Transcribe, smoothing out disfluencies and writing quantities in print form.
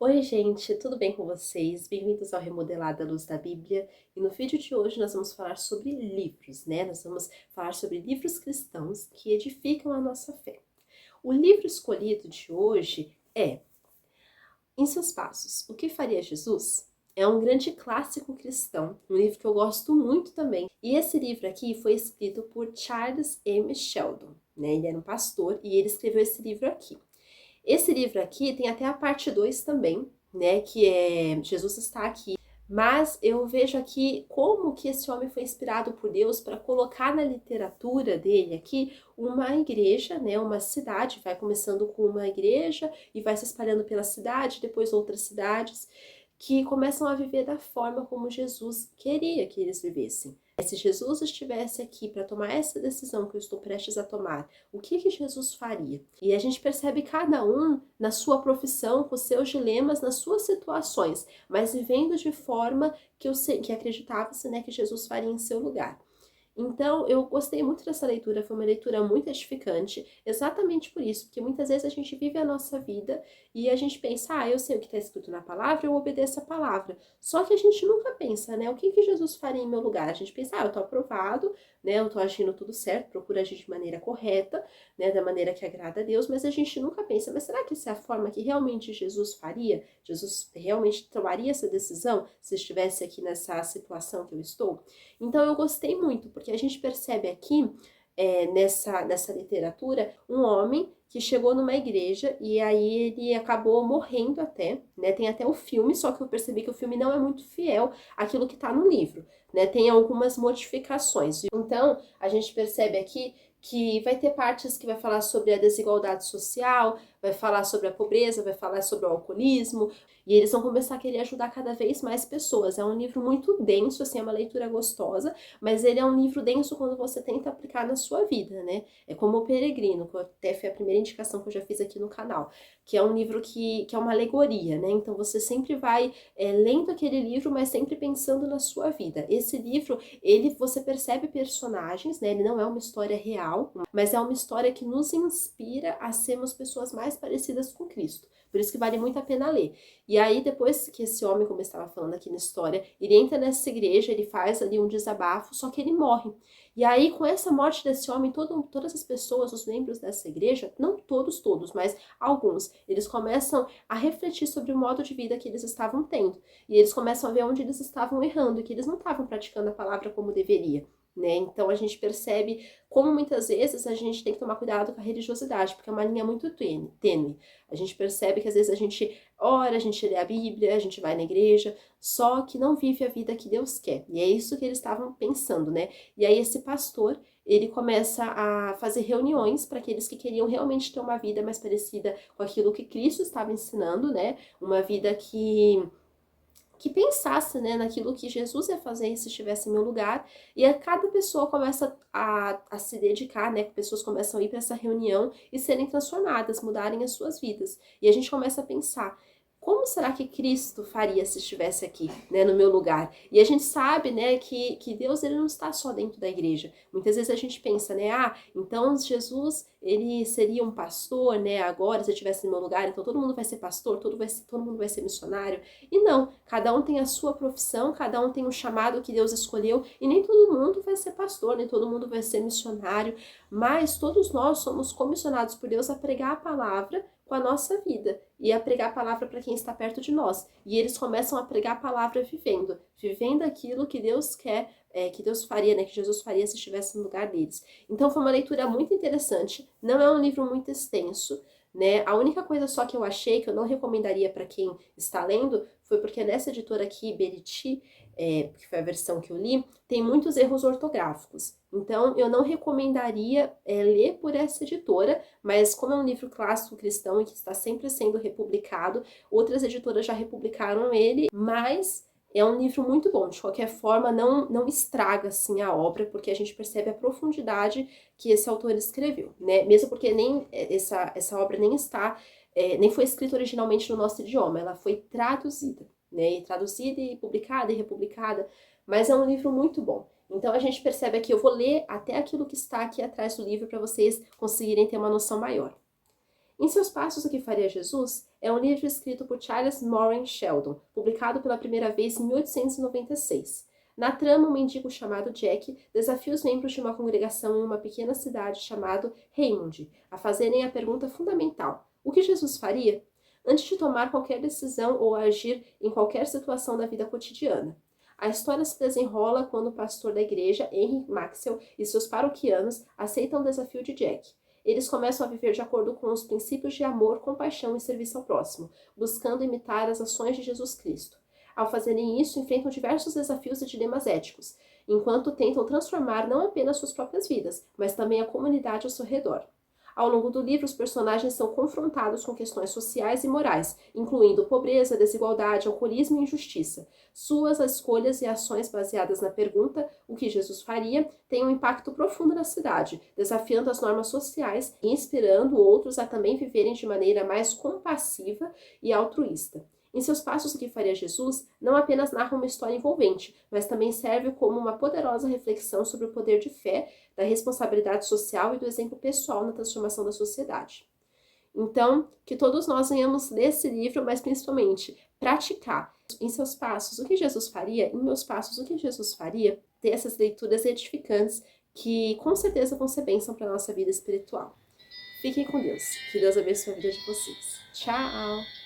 Oi, gente, tudo bem com vocês? Bem-vindos ao Remodelado à Luz da Bíblia. E no vídeo de hoje nós vamos falar sobre livros, né? Nós vamos falar sobre livros cristãos que edificam a nossa fé. O livro escolhido de hoje é Em Seus Passos, O que Faria Jesus? É um grande clássico cristão, um livro que eu gosto muito também. E esse livro aqui foi escrito por Charles M. Sheldon, né? Ele era um pastor e ele escreveu esse livro aqui. Esse livro aqui tem até a parte 2 também, né, que é Jesus está aqui. Mas eu vejo aqui como que esse homem foi inspirado por Deus para colocar na literatura dele aqui uma igreja, né, uma cidade, vai começando com uma igreja e vai se espalhando pela cidade, depois outras cidades, que começam a viver da forma como Jesus queria que eles vivessem. Se Jesus estivesse aqui para tomar essa decisão que eu estou prestes a tomar, o que Jesus faria? E a gente percebe cada um na sua profissão, com seus dilemas, nas suas situações, mas vivendo de forma que acreditava-se, né, que Jesus faria em seu lugar. Então, eu gostei muito dessa leitura, foi uma leitura muito edificante, exatamente por isso, porque muitas vezes a gente vive a nossa vida e a gente pensa, eu sei o que está escrito na palavra, eu obedeço a palavra. Só que a gente nunca pensa, né, o que Jesus faria em meu lugar? A gente pensa, eu estou aprovado, né, eu estou agindo tudo certo, procuro agir de maneira correta, né, da maneira que agrada a Deus, mas a gente nunca pensa, mas será que essa é a forma que realmente Jesus faria? Jesus realmente tomaria essa decisão se estivesse aqui nessa situação que eu estou? Então eu gostei muito, porque a gente percebe aqui, nessa literatura, um homem que chegou numa igreja e aí ele acabou morrendo até, né? Tem até o filme, só que eu percebi que o filme não é muito fiel àquilo que está no livro, né? Tem algumas modificações. Então, a gente percebe aqui que vai ter partes que vai falar sobre a desigualdade social, vai falar sobre a pobreza, vai falar sobre o alcoolismo, e eles vão começar a querer ajudar cada vez mais pessoas. É um livro muito denso, assim, é uma leitura gostosa, mas ele é um livro denso quando você tenta aplicar na sua vida, né? É como O Peregrino, que até foi a primeira indicação que eu já fiz aqui no canal, que é um livro que é uma alegoria, né? Então você sempre vai lendo aquele livro, mas sempre pensando na sua vida. Esse livro, você percebe personagens, né? Ele não é uma história real, mas é uma história que nos inspira a sermos pessoas mais parecidas com Cristo. Por isso que vale muito a pena ler. E aí, depois que esse homem, como eu estava falando aqui na história, ele entra nessa igreja, ele faz ali um desabafo, só que ele morre. E aí, com essa morte desse homem, todas as pessoas, os membros dessa igreja, não todos, mas alguns, eles começam a refletir sobre o modo de vida que eles estavam tendo. E eles começam a ver onde eles estavam errando, e que eles não estavam praticando a palavra como deveria. Né? Então a gente percebe como muitas vezes a gente tem que tomar cuidado com a religiosidade, porque é uma linha muito tênue. A gente percebe que às vezes a gente ora, a gente lê a Bíblia, a gente vai na igreja, só que não vive a vida que Deus quer. E é isso que eles estavam pensando, né? E aí esse pastor, ele começa a fazer reuniões para aqueles que queriam realmente ter uma vida mais parecida com aquilo que Cristo estava ensinando, né? Uma vida que pensasse, né, naquilo que Jesus ia fazer se estivesse em meu lugar, e a cada pessoa começa a se dedicar, né, pessoas começam a ir para essa reunião e serem transformadas, mudarem as suas vidas. E a gente começa a pensar, como será que Cristo faria se estivesse aqui, né, no meu lugar? E a gente sabe, né, que Deus, ele não está só dentro da igreja. Muitas vezes a gente pensa, né, então Jesus, ele seria um pastor, né, agora, se eu estivesse no meu lugar, então todo mundo vai ser pastor, todo mundo vai ser missionário. E não, cada um tem a sua profissão, cada um tem um chamado que Deus escolheu, e nem todo mundo vai ser pastor, nem todo mundo vai ser missionário, mas todos nós somos comissionados por Deus a pregar a palavra com a nossa vida e a pregar a palavra para quem está perto de nós. E eles começam a pregar a palavra vivendo aquilo que Deus quer, que Deus faria, né, que Jesus faria se estivesse no lugar deles. Então foi uma leitura muito interessante, não é um livro muito extenso, né? A única coisa só que eu achei que eu não recomendaria para quem está lendo foi porque nessa editora aqui, Beriti, que foi a versão que eu li, tem muitos erros ortográficos. Então, eu não recomendaria ler por essa editora, mas como é um livro clássico cristão e que está sempre sendo republicado, outras editoras já republicaram ele, mas é um livro muito bom. De qualquer forma, não estraga assim a obra, porque a gente percebe a profundidade que esse autor escreveu, né? Mesmo porque nem essa obra nem está, nem foi escrita originalmente no nosso idioma, ela foi traduzida, né? E traduzida e publicada e republicada, mas é um livro muito bom. Então a gente percebe aqui, eu vou ler até aquilo que está aqui atrás do livro para vocês conseguirem ter uma noção maior. Em Seus Passos, o que Faria Jesus É um livro escrito por Charles Moran Sheldon, publicado pela primeira vez em 1896. Na trama, um mendigo chamado Jack desafia os membros de uma congregação em uma pequena cidade chamada Raymond a fazerem a pergunta fundamental: o que Jesus faria? Antes de tomar qualquer decisão ou agir em qualquer situação da vida cotidiana. A história se desenrola quando o pastor da igreja, Henry Maxwell, e seus paroquianos aceitam o desafio de Jack. Eles começam a viver de acordo com os princípios de amor, compaixão e serviço ao próximo, buscando imitar as ações de Jesus Cristo. Ao fazerem isso, enfrentam diversos desafios e dilemas éticos, enquanto tentam transformar não apenas suas próprias vidas, mas também a comunidade ao seu redor. Ao longo do livro, os personagens são confrontados com questões sociais e morais, incluindo pobreza, desigualdade, alcoolismo e injustiça. Suas escolhas e ações baseadas na pergunta o que Jesus faria têm um impacto profundo na cidade, desafiando as normas sociais e inspirando outros a também viverem de maneira mais compassiva e altruísta. Em seus passos, o que faria Jesus não apenas narra uma história envolvente, mas também serve como uma poderosa reflexão sobre o poder de fé, da responsabilidade social e do exemplo pessoal na transformação da sociedade. Então, que todos nós venhamos ler esse livro, mas principalmente praticar em seus passos o que Jesus faria, em meus passos o que Jesus faria, ter essas leituras edificantes que com certeza vão ser bênção para a nossa vida espiritual. Fiquem com Deus. Que Deus abençoe a vida de vocês. Tchau!